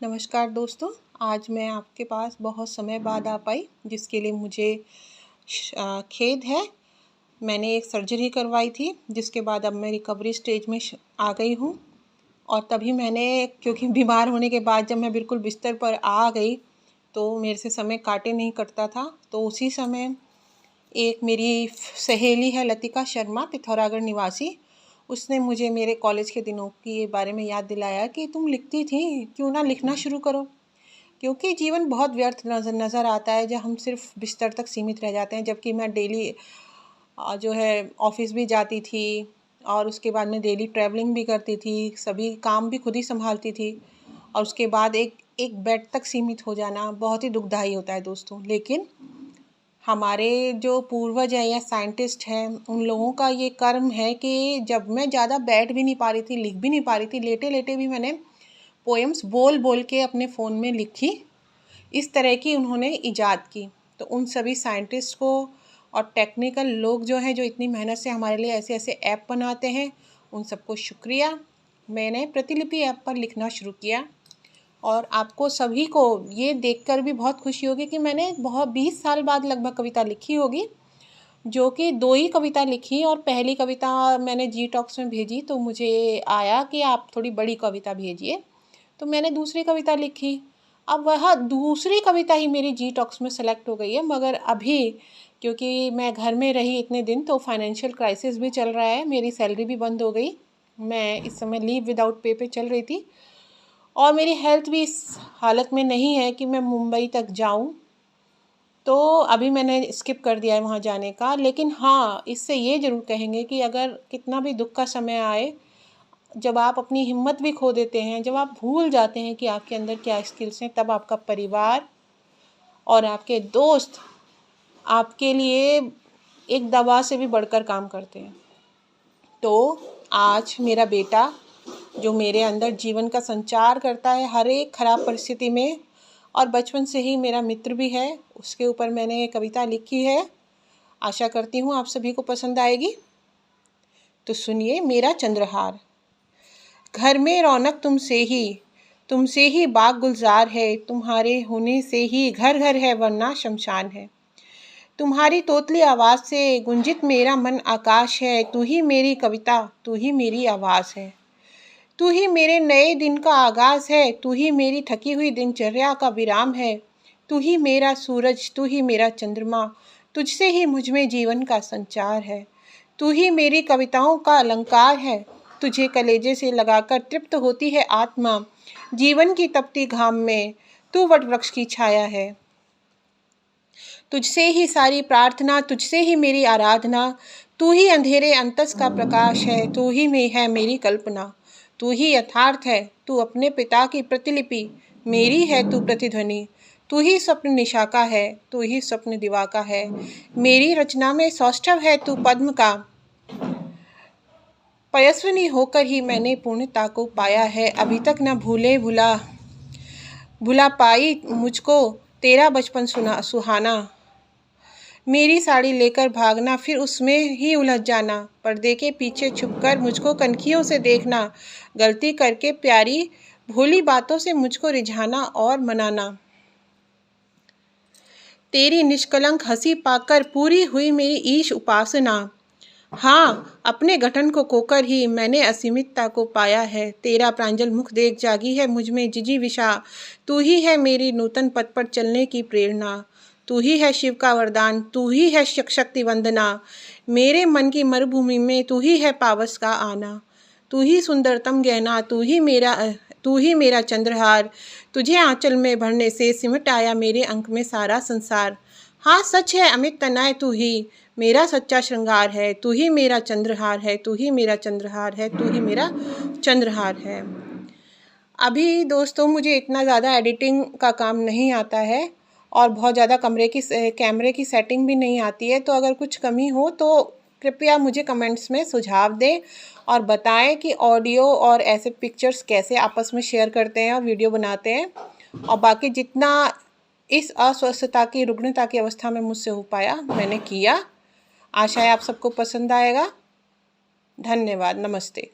नमस्कार दोस्तों, आज मैं आपके पास बहुत समय बाद आ पाई, जिसके लिए मुझे खेद है। मैंने एक सर्जरी करवाई थी, जिसके बाद अब मैं रिकवरी स्टेज में आ गई हूँ। और तभी मैंने, क्योंकि बीमार होने के बाद जब मैं बिल्कुल बिस्तर पर आ गई तो मेरे से समय काटे नहीं कटता था। तो उसी समय एक मेरी सहेली है लतिका शर्मा, पिथौरागढ़ निवासी, उसने मुझे मेरे कॉलेज के दिनों के बारे में याद दिलाया कि तुम लिखती थी, क्यों ना लिखना शुरू करो। क्योंकि जीवन बहुत व्यर्थ नज़र आता है जब हम सिर्फ बिस्तर तक सीमित रह जाते हैं। जबकि मैं डेली जो है ऑफिस भी जाती थी और उसके बाद मैं डेली ट्रैवलिंग भी करती थी, सभी काम भी खुद ही संभालती थी। और उसके बाद एक एक बेड तक सीमित हो जाना बहुत ही दुखदाई होता है दोस्तों। लेकिन हमारे जो पूर्वज हैं या साइंटिस्ट हैं, उन लोगों का ये कर्म है कि जब मैं ज़्यादा बैठ भी नहीं पा रही थी, लिख भी नहीं पा रही थी, लेटे लेटे भी मैंने पोएम्स बोल बोल के अपने फ़ोन में लिखी। इस तरह की उन्होंने इजाद की। तो उन सभी साइंटिस्ट को और टेक्निकल लोग जो हैं, जो इतनी मेहनत से हमारे लिए ऐसे ऐसे ऐप बनाते हैं, उन सबको शुक्रिया। मैंने प्रतिलिपि ऐप पर लिखना शुरू किया और आपको सभी को ये देखकर भी बहुत खुशी होगी कि मैंने बहुत 20 साल बाद लगभग कविता लिखी होगी, जो कि 2 ही कविता लिखी। और पहली कविता मैंने जी टॉक्स में भेजी तो मुझे आया कि आप थोड़ी बड़ी कविता भेजिए, तो मैंने दूसरी कविता लिखी। अब वह दूसरी कविता ही मेरी जी टॉक्स में सेलेक्ट हो गई है। मगर अभी क्योंकि मैं घर में रही इतने दिन, तो फाइनेंशियल क्राइसिस भी चल रहा है, मेरी सैलरी भी बंद हो गई, मैं इस समय लीव विदाउट पे पे चल रही थी और मेरी हेल्थ भी इस हालत में नहीं है कि मैं मुंबई तक जाऊं। तो अभी मैंने स्किप कर दिया है वहाँ जाने का। लेकिन हाँ, इससे ये ज़रूर कहेंगे कि अगर कितना भी दुख का समय आए, जब आप अपनी हिम्मत भी खो देते हैं, जब आप भूल जाते हैं कि आपके अंदर क्या स्किल्स हैं, तब आपका परिवार और आपके दोस्त आपके लिए एक दवा से भी बढ़कर काम करते हैं। तो आज मेरा बेटा, जो मेरे अंदर जीवन का संचार करता है हर एक खराब परिस्थिति में, और बचपन से ही मेरा मित्र भी है, उसके ऊपर मैंने कविता लिखी है। आशा करती हूँ आप सभी को पसंद आएगी। तो सुनिए मेरा चंद्रहार। घर में रौनक तुमसे ही बाग गुलजार है, तुम्हारे होने से ही घर घर है वरना शमशान है। तुम्हारी तोतली आवाज़ से गुंजित मेरा मन आकाश है, तू ही मेरी कविता, तू ही मेरी आवाज़ है। तू ही मेरे नए दिन का आगाज़ है, तू ही मेरी थकी हुई दिनचर्या का विराम है। तू ही मेरा सूरज, तू ही मेरा चंद्रमा, तुझसे ही मुझ में जीवन का संचार है। तू ही मेरी कविताओं का अलंकार है, तुझे कलेजे से लगाकर तृप्त होती है आत्मा। जीवन की तपती घाम में तू वट वृक्ष की छाया है। तुझसे ही सारी प्रार्थना, तुझसे ही मेरी आराधना। तू ही अंधेरे अंतस का प्रकाश है, तू ही में है मेरी कल्पना। तू ही यथार्थ है, तू अपने पिता की प्रतिलिपि, मेरी है तू प्रतिध्वनि। तू ही स्वप्न निशा का है, तू ही स्वप्न दिवा का है, मेरी रचना में सौष्ठव है तू पद्म का। पयस्विनी होकर ही मैंने पूर्णता को पाया है, अभी तक न भुला पाई मुझको तेरा बचपन सुहाना। मेरी साड़ी लेकर भागना, फिर उसमें ही उलझ जाना, पर्दे के पीछे छुपकर मुझको कनखियों से देखना, गलती करके प्यारी भोली बातों से मुझको रिझाना और मनाना। तेरी निष्कलंक हंसी पाकर पूरी हुई मेरी ईश उपासना। हाँ, अपने गठन को खोकर ही मैंने असीमितता को पाया है, तेरा प्रांजल मुख देख जागी है मुझ में जिजीविषा। तू ही है मेरी नूतन पथ पर चलने की प्रेरणा, तू ही है शिव का वरदान, तू ही है शक्ति वंदना। मेरे मन की मरुभूमि में तू ही है पावस का आना, तू ही सुंदरतम गहना, तू ही मेरा चंद्रहार। तुझे आंचल में भरने से सिमट आया मेरे अंक में सारा संसार। हाँ सच है अमित तनय, तू ही मेरा सच्चा श्रृंगार है, तू ही मेरा चंद्रहार है, तू ही मेरा चंद्रहार है, तू ही मेरा चंद्रहार है। अभी दोस्तों मुझे इतना ज़्यादा एडिटिंग का काम नहीं आता है और बहुत ज़्यादा कैमरे की सेटिंग भी नहीं आती है। तो अगर कुछ कमी हो तो कृपया मुझे कमेंट्स में सुझाव दें और बताएं कि ऑडियो और ऐसे पिक्चर्स कैसे आपस में शेयर करते हैं और वीडियो बनाते हैं। और बाकी जितना इस अस्वस्थता की रुग्णता की अवस्था में मुझसे हो पाया मैंने किया। आशा है आप सबको पसंद आएगा। धन्यवाद। नमस्ते।